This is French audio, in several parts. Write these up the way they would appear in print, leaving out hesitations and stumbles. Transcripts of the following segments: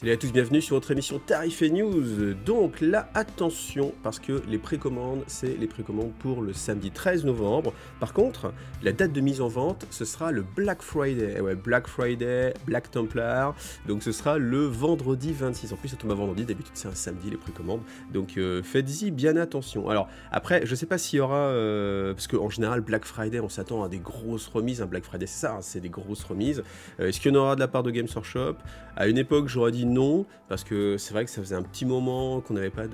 Salut à tous, bienvenue sur votre émission Tarif et News. Donc là, attention, parce que les précommandes, c'est les précommandes pour le samedi 13 novembre. Par contre, la date de mise en vente, ce sera le Black Friday. Et ouais, Black Friday, Black Templar, donc ce sera le vendredi 26. En plus, ça tombe à vendredi, d'habitude c'est un samedi les précommandes. Donc faites-y bien attention. Alors après, je sais pas s'il y aura, parce qu'en général, Black Friday, on s'attend à des grosses remises. Un Black Friday, c'est ça, hein, c'est des grosses remises. Est-ce qu'il y en aura de la part de Games Workshop? À une époque, j'aurais dit non, parce que c'est vrai que ça faisait un petit moment qu'on n'avait pas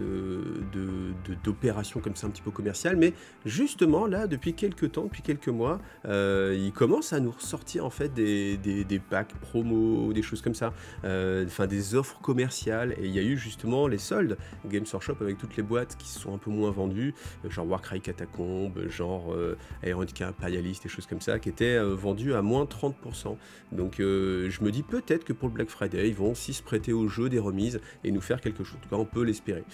d'opération comme ça un petit peu commerciale, mais justement là, depuis quelques temps, depuis quelques mois, ils commencent à nous ressortir en fait des packs promo, des choses comme ça, enfin des offres commerciales, et il y a eu justement les soldes Games Workshop avec toutes les boîtes qui sont un peu moins vendues, genre Warcry Catacomb, genre Aerontica Imperialist, des choses comme ça, qui étaient vendues à moins 30%. Donc je me dis peut-être que pour le Black Friday, ils vont aussi se prêter au jeu des remises et nous faire quelque chose. En tout cas, on peut l'espérer.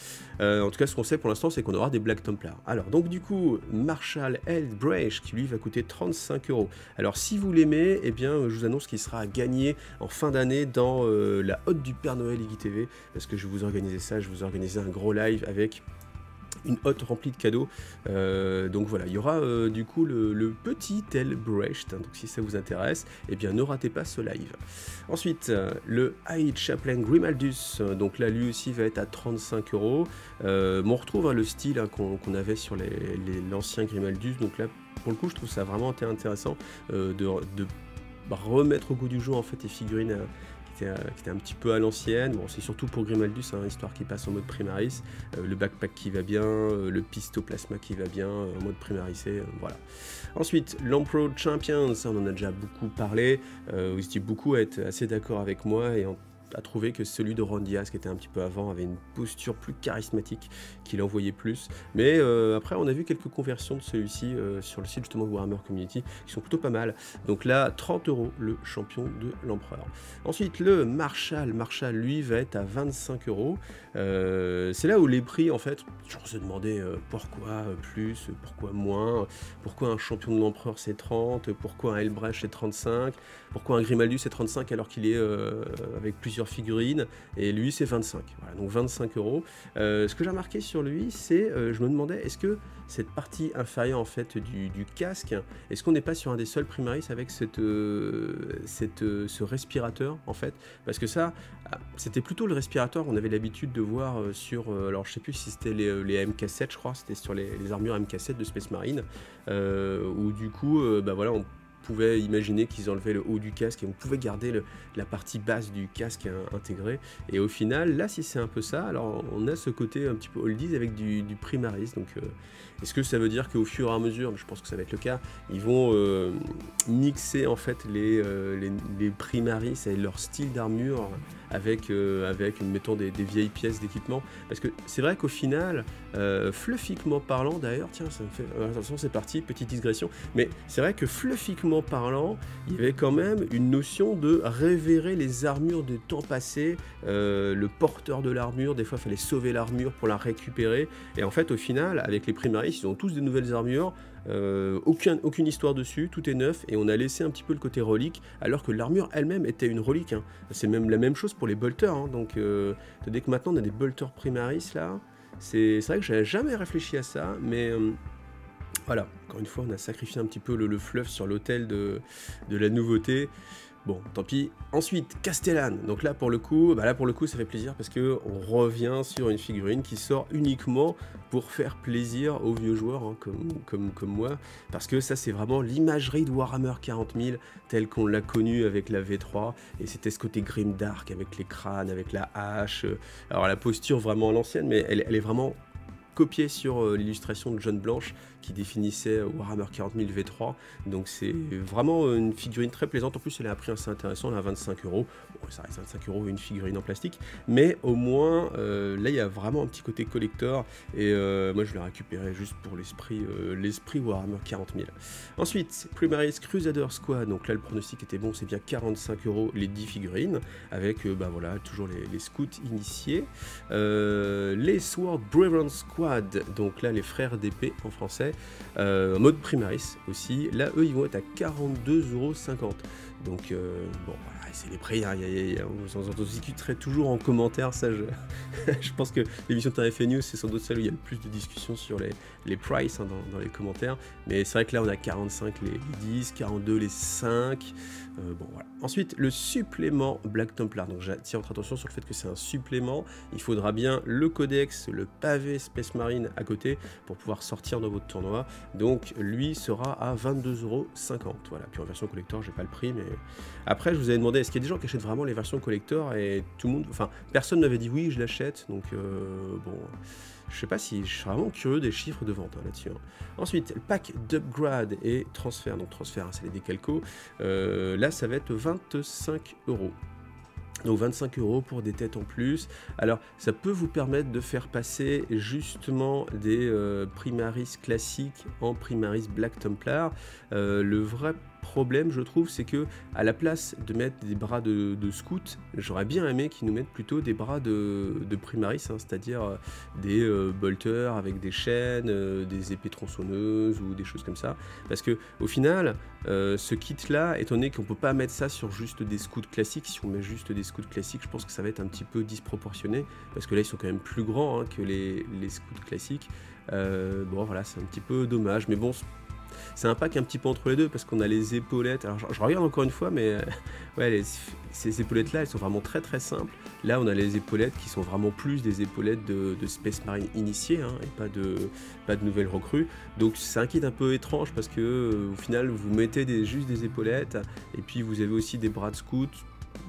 En tout cas, ce qu'on sait pour l'instant, c'est qu'on aura des Black Templars. Alors, donc du coup, Marshall Eldbrecht, qui lui va coûter 35 €. Alors, si vous l'aimez, eh bien, je vous annonce qu'il sera à gagner en fin d'année dans la hotte du Père Noël IGTV, parce que je vais vous organiser ça, je vais vous organiser un gros live avec une hotte remplie de cadeaux, donc voilà, il y aura du coup le petit Eldbrecht, hein, donc si ça vous intéresse, eh bien ne ratez pas ce live. Ensuite, le High Chaplain Grimaldus, donc là lui aussi va être à 35 €. On retrouve hein, le style hein, qu'on avait sur l'ancien Grimaldus, donc là pour le coup je trouve ça vraiment intéressant de remettre au goût du jour en fait les figurines qui était un petit peu à l'ancienne. Bon, c'est surtout pour Grimaldus, hein, histoire qui passe en mode Primaris, le backpack qui va bien, le pistoplasma qui va bien, en mode Primarisé, voilà. Ensuite, l'Emperor Champions, on en a déjà beaucoup parlé, vous étiez beaucoup à être assez d'accord avec moi et à trouver que celui de Ron Diaz, qui était un petit peu avant, avait une posture plus charismatique, qu'il envoyait plus. Mais après, on a vu quelques conversions de celui-ci sur le site justement de Warhammer Community, qui sont plutôt pas mal. Donc là, 30 € le champion de l'empereur. Ensuite, le Marshall, lui, va être à 25 €. C'est là où les prix, en fait, on se demandait pourquoi plus, pourquoi moins, pourquoi un champion de l'empereur c'est 30, pourquoi un Eldbrecht c'est 35, pourquoi un Grimaldus c'est 35 alors qu'il est avec plusieurs figurines, et lui c'est 25. Voilà, donc 25 €. Ce que j'ai remarqué sur lui, c'est, je me demandais, est-ce que cette partie inférieure en fait du casque, est-ce qu'on n'est pas sur un des seuls Primaris avec ce respirateur en fait, parce que ça, c'était plutôt le respirateur qu'on avait l'habitude de voir sur, alors je sais plus si c'était les MK7, je crois, c'était sur les armures MK7 de Space Marine, où du coup, bah voilà, on pouvait imaginer qu'ils enlevaient le haut du casque et on pouvait garder la partie basse du casque intégrée. Et au final, là, si c'est un peu ça, alors on a ce côté un petit peu oldies avec du Primaris. Donc, est-ce que ça veut dire qu'au fur et à mesure, je pense que ça va être le cas, ils vont mixer en fait les Primaris et leur style d'armure avec mettons des vieilles pièces d'équipement, parce que c'est vrai qu'au final, fluffiquement parlant, d'ailleurs, tiens, ça me fait attention, c'est parti, petite digression, mais c'est vrai que fluffiquement parlant, il y avait quand même une notion de révérer les armures de temps passé, le porteur de l'armure, des fois il fallait sauver l'armure pour la récupérer, et en fait au final, avec les Primaris, ils ont tous des nouvelles armures, aucune histoire dessus, tout est neuf, et on a laissé un petit peu le côté relique, alors que l'armure elle-même était une relique, hein. C'est même la même chose pour les bolters, hein. Donc dès que maintenant on a des bolters Primaris là, c'est vrai que j'avais jamais réfléchi à ça, mais voilà, encore une fois on a sacrifié un petit peu le fluff sur l'autel de la nouveauté. Bon, tant pis. Ensuite, Castellan. Donc là pour le coup, ça fait plaisir parce que on revient sur une figurine qui sort uniquement pour faire plaisir aux vieux joueurs, hein, comme moi, parce que ça c'est vraiment l'imagerie de Warhammer 40 000 telle qu'on l'a connue avec la V3, et c'était ce côté grimdark avec les crânes, avec la hache. Alors la posture vraiment à l'ancienne, mais elle est vraiment copié sur l'illustration de John Blanche qui définissait Warhammer 40 000 V3, donc c'est vraiment une figurine très plaisante. En plus elle a un prix assez intéressant, elle est à 25 €. Bon, ça reste 25 € une figurine en plastique, mais au moins là il y a vraiment un petit côté collector, et moi je l'ai récupéré juste pour l'esprit Warhammer 40 000. Ensuite, Primaris Crusader Squad, donc là le pronostic était bon, c'est bien 45 € les 10 figurines, avec bah voilà, toujours les scouts initiés. Les Sword Brethren Squad, donc là les frères d'épée en français, mode Primaris aussi, là eux ils vont être à 42,50 €. Donc bon, voilà, c'est les prix, hein, vous en discuterez toujours en commentaire, ça je pense que l'émission TFA News c'est sans doute celle où il y a le plus de discussions sur les prices, hein, dans les commentaires, mais c'est vrai que là on a 45 les 10, 42 les 5, bon voilà. Ensuite le supplément Black Templar, donc j'attire votre attention sur le fait que c'est un supplément, il faudra bien le codex, le pavé Space Marine à côté pour pouvoir sortir dans votre tournoi, donc lui sera à 22,50 €, voilà. Puis en version collector j'ai pas le prix, mais après je vous avais demandé est-ce qu'il y a des gens qui achètent vraiment les versions collector, et tout le monde, enfin personne m'avait dit oui je l'achète, donc bon, je sais pas si je suis vraiment curieux des chiffres de vente, hein, là-dessus, hein. Ensuite le pack d'upgrade et transfert, donc transfert, hein, c'est les décalcos, là ça va être 25 €. Donc 25 € pour des têtes en plus. Alors ça peut vous permettre de faire passer justement des Primaris classiques en Primaris Black Templar. Le vrai problème je trouve c'est que à la place de mettre des bras de scout, j'aurais bien aimé qu'ils nous mettent plutôt des bras de Primaris, hein, c'est-à-dire des bolters avec des chaînes, des épées tronçonneuses ou des choses comme ça, parce que au final ce kit là, étant donné qu'on peut pas mettre ça sur juste des scouts classiques, si on met juste des scouts classiques je pense que ça va être un petit peu disproportionné, parce que là ils sont quand même plus grands, hein, que les scouts classiques. Bon voilà, c'est un petit peu dommage, mais bon c'est un pack un petit peu entre les deux, parce qu'on a les épaulettes, alors je regarde encore une fois, mais ouais, ces épaulettes là elles sont vraiment très très simples. Là on a les épaulettes qui sont vraiment plus des épaulettes de Space Marine initiés, hein, et pas de nouvelles recrues, donc c'est un kit un peu étrange, parce que au final vous mettez juste des épaulettes, et puis vous avez aussi des bras de scout.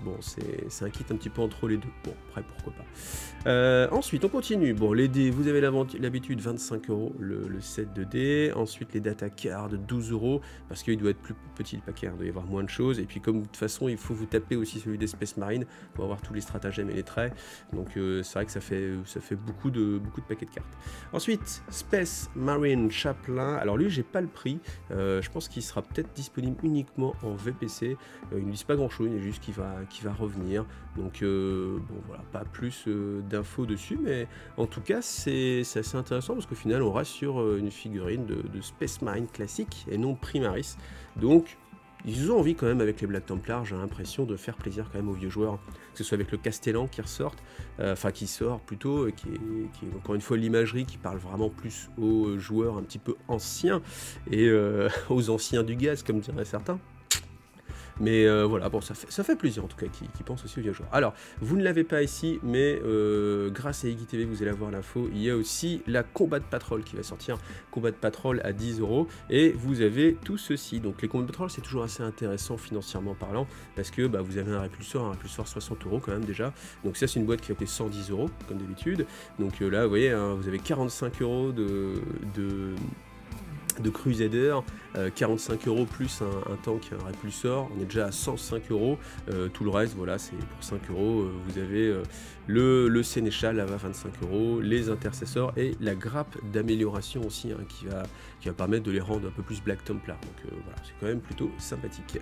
Bon, c'est un kit un petit peu entre les deux. Bon, après, pourquoi pas. Ensuite, on continue. Bon, les dés, vous avez l'habitude, 25 € le set de dés. Ensuite, les data cards, 12 €, parce qu'il doit être plus petit le paquet, il doit y avoir moins de choses. Et puis, comme de toute façon, il faut vous taper aussi celui d'Espèce Marine pour avoir tous les stratagèmes et les traits. Donc, c'est vrai que ça fait beaucoup de paquets de cartes. Ensuite, Space Marine Chaplain. Alors, lui, j'ai pas le prix. Je pense qu'il sera peut-être disponible uniquement en VPC. Il ne dit pas grand-chose, il est juste qu'il va revenir, donc bon voilà, pas plus d'infos dessus, mais en tout cas c'est assez intéressant, parce qu'au final on reste sur une figurine de Space Marine classique et non Primaris, donc ils ont envie quand même avec les Black Templars, j'ai l'impression, de faire plaisir quand même aux vieux joueurs, que ce soit avec le Castellan qui ressort, qui sort plutôt, qui est encore une fois l'imagerie qui parle vraiment plus aux joueurs un petit peu anciens, et aux anciens du gaz comme diraient certains. Mais voilà, bon, ça fait plaisir en tout cas qui pense aussi aux vieux joueurs. Alors, vous ne l'avez pas ici, mais grâce à Iggy TV, vous allez avoir l'info. Il y a aussi la Combat Patrol qui va sortir. Combat Patrol à 10 €. Et vous avez tout ceci. Donc, les Combat Patrol, c'est toujours assez intéressant financièrement parlant, parce que bah, vous avez un répulsor 60 € quand même déjà. Donc, ça, c'est une boîte qui va coûter 110 € comme d'habitude. Donc là, vous voyez, hein, vous avez 45 € de Crusader, 45 € plus un tank, un répulsor, on est déjà à 105 €, tout le reste, voilà, c'est pour 5 €, vous avez le Sénéchal à 25 €, les intercesseurs et la grappe d'amélioration aussi, hein, qui va permettre de les rendre un peu plus Black Templar, donc voilà, c'est quand même plutôt sympathique.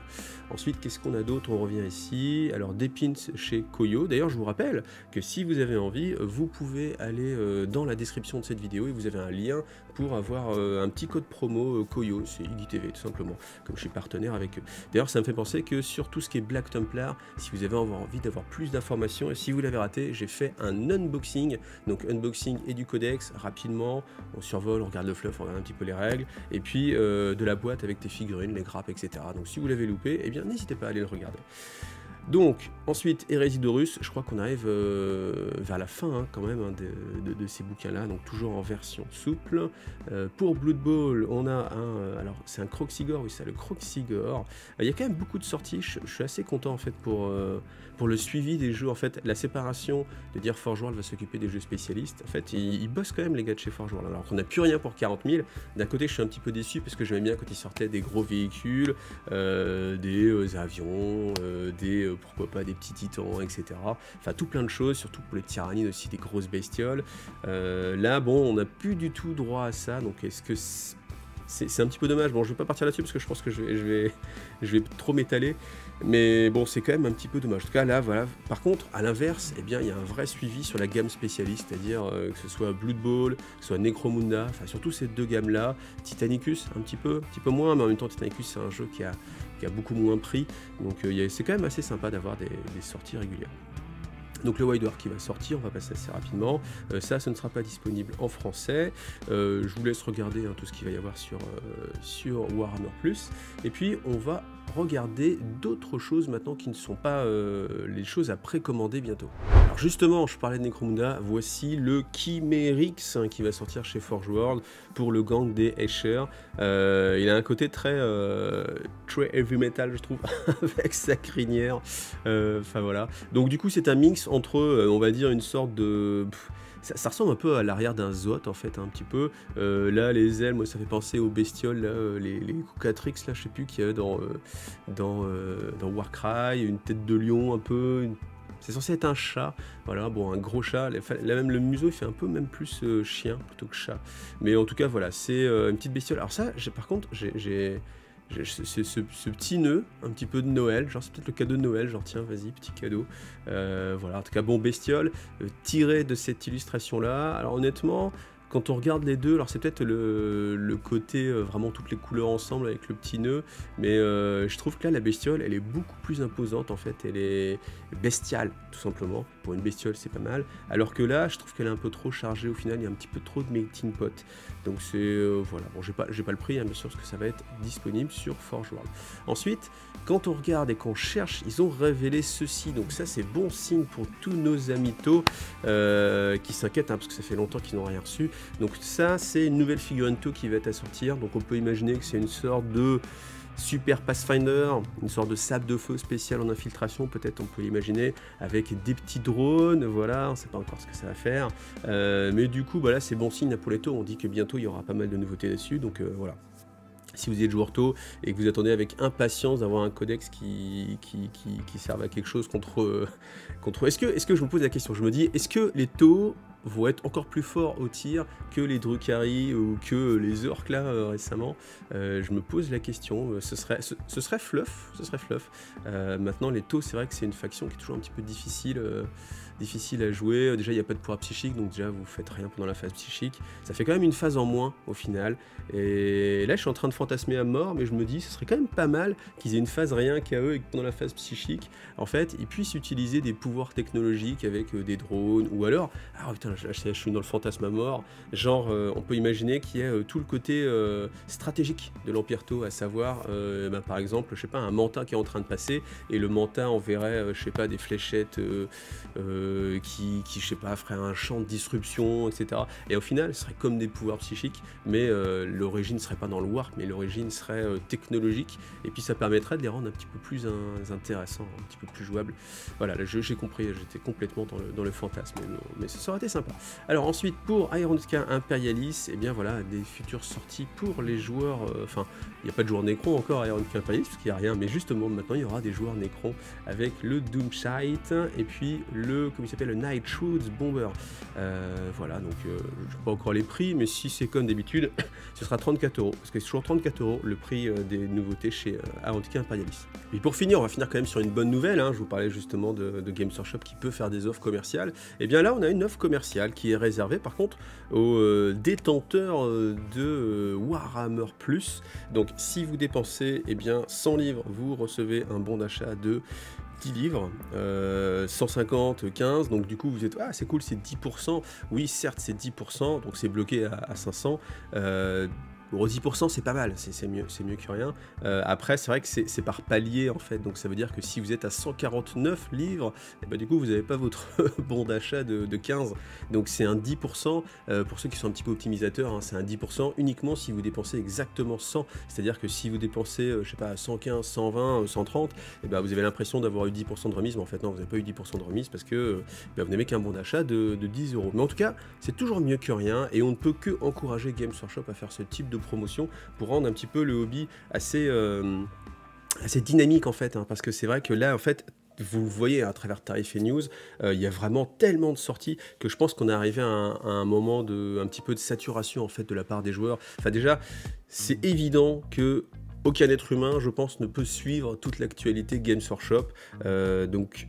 Ensuite, qu'est-ce qu'on a d'autre? On revient ici, alors des pins chez Koyo. D'ailleurs, je vous rappelle que si vous avez envie, vous pouvez aller dans la description de cette vidéo et vous avez un lien pour avoir un petit code promo Koyo, c'est Iggy TV tout simplement, comme je suis partenaire avec eux. D'ailleurs, ça me fait penser que sur tout ce qui est Black Templar, si vous avez envie d'avoir plus d'informations, et si vous l'avez raté, j'ai fait un unboxing, donc unboxing et du codex, rapidement, on survole, on regarde le fluff, on regarde un petit peu les règles, et puis de la boîte avec tes figurines, les grappes, etc. Donc si vous l'avez loupé, eh bien n'hésitez pas à aller le regarder. Donc, ensuite, Hérésidorus, je crois qu'on arrive vers la fin, hein, quand même, hein, de ces bouquins-là, donc toujours en version souple. Pour Blood Bowl, on a alors c'est un Croxigore, oui, c'est le Croxigore. Il y a quand même beaucoup de sorties, je suis assez content en fait pour le suivi des jeux, en fait, la séparation de dire Forge World va s'occuper des jeux spécialistes. En fait, ils bossent quand même les gars de chez Forge World, alors qu'on n'a plus rien pour 40 000. D'un côté, je suis un petit peu déçu parce que j'aimais bien quand ils sortaient des gros véhicules, des avions, pourquoi pas des petits titans, etc. Enfin, tout plein de choses, surtout pour les tyrannines aussi, des grosses bestioles. Là, bon, on n'a plus du tout droit à ça, donc est-ce que c'est un petit peu dommage. Bon, je vais pas partir là-dessus parce que je pense que je vais trop m'étaler. Mais bon, c'est quand même un petit peu dommage. En tout cas, là, voilà. Par contre, à l'inverse, eh bien, il y a un vrai suivi sur la gamme spécialiste, c'est-à-dire que ce soit Blood Bowl, que ce soit Necromunda, enfin surtout ces deux gammes-là. Titanicus, un petit peu moins, mais en même temps, Titanicus, c'est un jeu qui a beaucoup moins pris. Donc, c'est quand même assez sympa d'avoir des sorties régulières. Donc le Wild War qui va sortir, on va passer assez rapidement. Ça, ce ne sera pas disponible en français. Je vous laisse regarder tout ce qu'il va y avoir sur Warhammer Plus. Et puis, on va regarder d'autres choses maintenant qui ne sont pas les choses à précommander bientôt. Alors justement, je parlais de Necromunda, voici le Chimérix qui va sortir chez Forge World pour le gang des Escher. Il a un côté très heavy metal, je trouve, avec sa crinière. Enfin voilà. Donc du coup, c'est un mix entre, on va dire, une sorte de... Ça ressemble un peu à l'arrière d'un Zot en fait, un petit peu. Là, les ailes, moi, ça fait penser aux bestioles, là, les Cucatrix, là, je sais plus, qu'il y a dans Warcry, une tête de lion un peu. C'est censé être un chat, voilà, bon, un gros chat. Là, même le museau, il fait un peu même plus chien plutôt que chat. Mais en tout cas, voilà, c'est une petite bestiole. Alors ça, par contre, j'ai ce petit nœud, un petit peu de Noël, genre c'est peut-être le cadeau de Noël, genre tiens vas-y petit cadeau, voilà, en tout cas bon bestiole, tiré de cette illustration là. Alors honnêtement, quand on regarde les deux, alors c'est peut-être le côté vraiment toutes les couleurs ensemble avec le petit nœud, mais je trouve que là la bestiole elle est beaucoup plus imposante en fait, elle est bestiale tout simplement. Pour une bestiole c'est pas mal, alors que là je trouve qu'elle est un peu trop chargée au final, il y a un petit peu trop de melting pot. Donc c'est voilà, bon j'ai pas le prix bien sûr parce que ça va être disponible sur Forge World. Ensuite, quand on regarde et qu'on cherche, ils ont révélé ceci, donc ça c'est bon signe pour tous nos amitos qui s'inquiètent parce que ça fait longtemps qu'ils n'ont rien reçu. Donc ça c'est une nouvelle figurine qui va être à sortir, donc on peut imaginer que c'est une sorte de Super Pathfinder, une sorte de sabre de feu spécial en infiltration, peut-être on peut l'imaginer, avec des petits drones, voilà, on ne sait pas encore ce que ça va faire, mais du coup, voilà, c'est bon signe pour les taux, on dit que bientôt il y aura pas mal de nouveautés dessus, donc voilà. Si vous êtes joueur taux et que vous attendez avec impatience d'avoir un codex qui serve à quelque chose contre est-ce que je me pose la question, je me dis, est-ce que les taux vont être encore plus forts au tir que les Drukhari ou que les orques là récemment? Je me pose la question, ce serait fluff, maintenant les taux, c'est vrai que c'est une faction qui est toujours un petit peu difficile à jouer. Déjà il n'y a pas de pouvoir psychique, donc déjà vous faites rien pendant la phase psychique, ça fait quand même une phase en moins au final, et là je suis en train de fantasmer à mort, mais je me dis ce serait quand même pas mal qu'ils aient une phase rien qu'à eux et que pendant la phase psychique en fait ils puissent utiliser des pouvoirs technologiques avec des drones, ou alors, ah putain je suis dans le fantasme à mort, genre on peut imaginer qu'il y ait tout le côté stratégique de l'Empire Tau, à savoir par exemple, je sais pas, un manta qui est en train de passer et le manta enverrait je sais pas, des fléchettes qui je sais pas, ferait un champ de disruption, etc. Et au final, ce serait comme des pouvoirs psychiques, mais l'origine serait pas dans le warp, mais l'origine serait technologique, et puis ça permettrait de les rendre un petit peu plus intéressants, un petit peu plus jouables. Voilà, j'ai compris, j'étais complètement dans le fantasme, mais ça aurait été sympa. Alors ensuite, pour Ironica Imperialis, et bien voilà, des futures sorties pour les joueurs, enfin, il n'y a pas de joueurs Necron encore à Ironica Imperialis, parce qu'il n'y a rien, mais justement, maintenant, il y aura des joueurs Necron avec le Doomshite, et puis comme il s'appelle, le Night Shoots Bomber. Voilà, donc je ne sais pas encore les prix, mais si c'est comme d'habitude, ce sera 34 €, parce que c'est toujours 34 € le prix des nouveautés chez Ironica Imperialis. Et pour finir, on va finir quand même sur une bonne nouvelle, je vous parlais justement de Games Workshop qui peut faire des offres commerciales. Et bien là, on a une offre commerciale qui est réservée par contre aux détenteurs de Warhammer Plus. Donc si vous dépensez 100 livres, vous recevez un bon d'achat de 10 livres, 150, 15, donc du coup vous êtes, ah c'est cool, c'est 10%, oui certes c'est 10%, donc c'est bloqué à 500, bon, 10% c'est pas mal, c'est mieux que rien. Après c'est vrai que c'est par palier en fait, donc ça veut dire que si vous êtes à 149 livres, du coup vous n'avez pas votre bon d'achat de 15, donc c'est un 10%, pour ceux qui sont un petit peu optimisateurs, c'est un 10% uniquement si vous dépensez exactement 100, c'est-à-dire que si vous dépensez, je sais pas, 115, 120, 130, vous avez l'impression d'avoir eu 10% de remise, mais en fait non, vous n'avez pas eu 10% de remise parce que vous n'avez qu'un bon d'achat de 10 €. Mais en tout cas, c'est toujours mieux que rien, et on ne peut que encourager Games Workshop à faire ce type de promotion pour rendre un petit peu le hobby assez dynamique en fait, parce que c'est vrai que là en fait vous le voyez à travers Tarif et News, il y a vraiment tellement de sorties que je pense qu'on est arrivé à un moment un petit peu de saturation en fait de la part des joueurs. Enfin déjà, c'est évident que aucun être humain, je pense, ne peut suivre toute l'actualité Games Workshop. Donc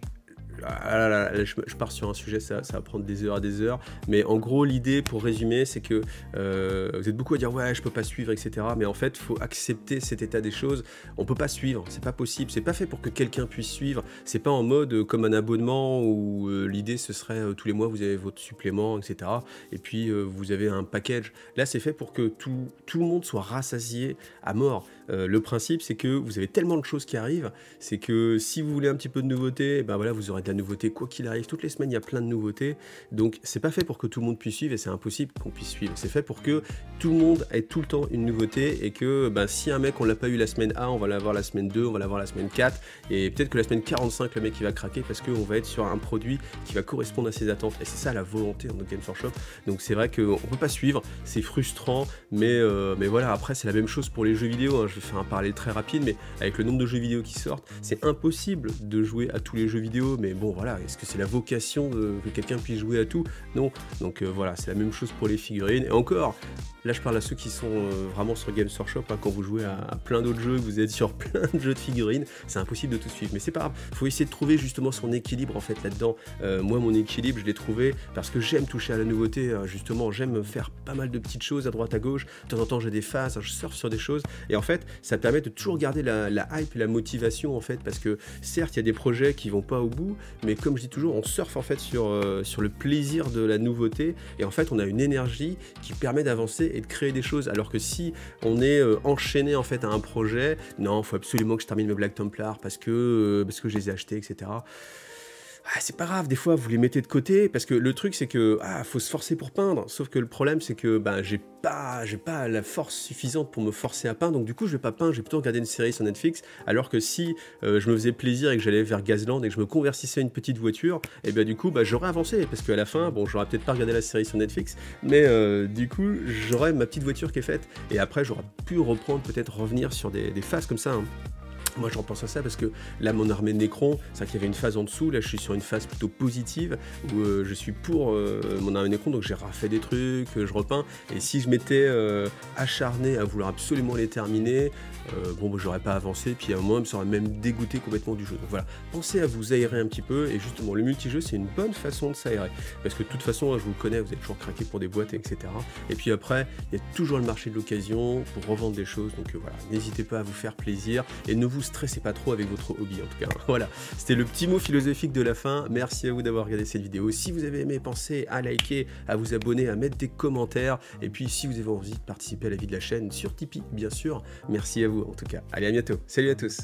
là, je pars sur un sujet, ça va prendre des heures à des heures. Mais en gros, l'idée, pour résumer, c'est que vous êtes beaucoup à dire ouais, je peux pas suivre, etc. Mais en fait, il faut accepter cet état des choses. On peut pas suivre, c'est pas possible. C'est pas fait pour que quelqu'un puisse suivre. C'est pas en mode comme un abonnement où l'idée ce serait tous les mois vous avez votre supplément, etc. Et puis vous avez un package. Là, c'est fait pour que tout le monde soit rassasié à mort. Le principe, c'est que vous avez tellement de choses qui arrivent, c'est que si vous voulez un petit peu de nouveauté, ben voilà, vous aurez de la nouveauté quoi qu'il arrive. Toutes les semaines, il y a plein de nouveautés. Donc, c'est pas fait pour que tout le monde puisse suivre et c'est impossible qu'on puisse suivre. C'est fait pour que tout le monde ait tout le temps une nouveauté et que ben, si un mec, on l'a pas eu la semaine 1, on va l'avoir la semaine 2, on va l'avoir la semaine 4 et peut-être que la semaine 45, le mec, il va craquer parce qu'on va être sur un produit qui va correspondre à ses attentes. Et c'est ça la volonté dans notre Games Workshop. Donc, c'est vrai qu'on peut pas suivre, c'est frustrant, mais voilà, après, c'est la même chose pour les jeux vidéo. Hein. Je vais faire un parallèle très rapide, mais avec le nombre de jeux vidéo qui sortent, c'est impossible de jouer à tous les jeux vidéo, mais bon voilà, est-ce que c'est la vocation que quelqu'un puisse jouer à tout? Non, donc voilà, c'est la même chose pour les figurines, et encore, là je parle à ceux qui sont vraiment sur Games Workshop, hein, quand vous jouez à plein d'autres jeux, vous êtes sur plein de jeux de figurines, c'est impossible de tout suivre, mais c'est pas grave, faut essayer de trouver justement son équilibre en fait là-dedans. Moi mon équilibre je l'ai trouvé parce que j'aime toucher à la nouveauté, justement, j'aime faire pas mal de petites choses à droite à gauche, de temps en temps j'ai des phases, je surfe sur des choses, et en fait ça permet de toujours garder la hype et la motivation en fait, parce que certes il y a des projets qui vont pas au bout, mais comme je dis toujours, on surfe en fait sur le plaisir de la nouveauté, et en fait on a une énergie qui permet d'avancer et de créer des choses, alors que si on est enchaîné en fait à un projet, non, faut absolument que je termine mes Black Templars parce que je les ai achetés, etc. Ah, c'est pas grave, des fois vous les mettez de côté, parce que le truc c'est que faut se forcer pour peindre, sauf que le problème c'est que j'ai pas la force suffisante pour me forcer à peindre, donc du coup je vais pas peindre, je vais plutôt regarder une série sur Netflix, alors que si je me faisais plaisir et que j'allais vers Gazland et que je me convertissais à une petite voiture, et bien du coup j'aurais avancé, parce qu'à la fin, bon, j'aurais peut-être pas regardé la série sur Netflix, mais du coup j'aurais ma petite voiture qui est faite, et après j'aurais pu reprendre, peut-être revenir sur des phases comme ça, hein. Moi je repense à ça parce que là mon armée de Necron, c'est vrai qu'il y avait une phase en dessous, là je suis sur une phase plutôt positive où je suis pour mon armée de Necron, donc j'ai refait des trucs, je repeins, et si je m'étais acharné à vouloir absolument les terminer, j'aurais pas avancé, puis à un moment ça m'aurait même dégoûté complètement du jeu. Donc voilà, pensez à vous aérer un petit peu, et justement le multijeu c'est une bonne façon de s'aérer, parce que de toute façon je vous connais, vous êtes toujours craqué pour des boîtes, etc. Et puis après, il y a toujours le marché de l'occasion pour revendre des choses, donc voilà, n'hésitez pas à vous faire plaisir, et ne vous stressez pas trop avec votre hobby en tout cas. Voilà, c'était le petit mot philosophique de la fin. Merci à vous d'avoir regardé cette vidéo. Si vous avez aimé, pensez à liker, à vous abonner, à mettre des commentaires, et puis si vous avez envie de participer à la vie de la chaîne sur Tipeee bien sûr, merci à vous en tout cas. Allez, à bientôt, salut à tous.